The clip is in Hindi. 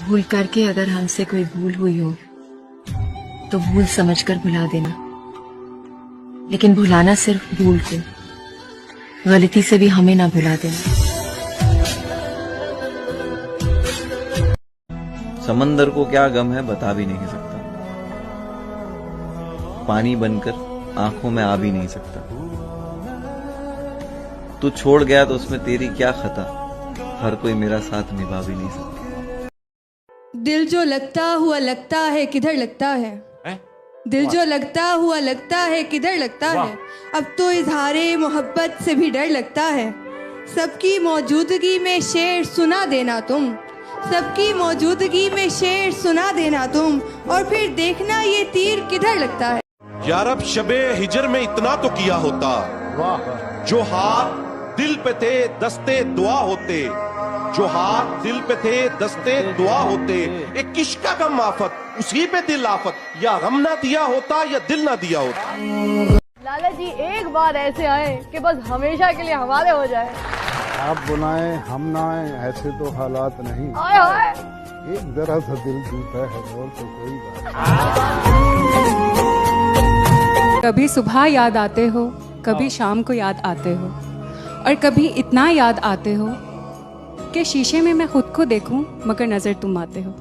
भूल करके अगर हमसे कोई भूल हुई हो तो भूल समझकर भुला देना, लेकिन भुलाना सिर्फ भूल को, गलती से भी हमें ना भुला देना। समंदर को क्या गम है बता भी नहीं सकता, पानी बनकर आंखों में आ भी नहीं सकता। तू छोड़ गया तो उसमें तेरी क्या खता, हर कोई मेरा साथ निभा भी नहीं सकता। दिल जो लगता हुआ लगता है किधर लगता है, दिल जो लगता हुआ लगता है किधर लगता है। अब तो इजहारे मोहब्बत से भी डर लगता है। सबकी मौजूदगी में शेर सुना देना तुम, सबकी मौजूदगी में शेर सुना देना तुम, और फिर देखना ये तीर किधर लगता है। यार अब शबे हिजर में इतना तो किया होता, जो हाथ दिल पे थे दस्ते दुआ होते, जो हाथ दिल पे थे दस्ते दुआ होते। एक किश्का गम आफत उसी पे दिल आफत, या गम ना दिया होता या दिल ना दिया होता। लाला जी एक बार ऐसे आए कि बस हमेशा के लिए हमारे हो जाए। आप बुलाएं हम ना आए ऐसे तो हालात नहीं, आए आए। एक जरा सा दिल टूटा है और तो कोई बात। कभी सुबह याद आते हो, कभी शाम को याद आते हो, और कभी इतना याद आते हो कि शीशे में मैं खुद को देखूं मगर नजर तुम आते हो।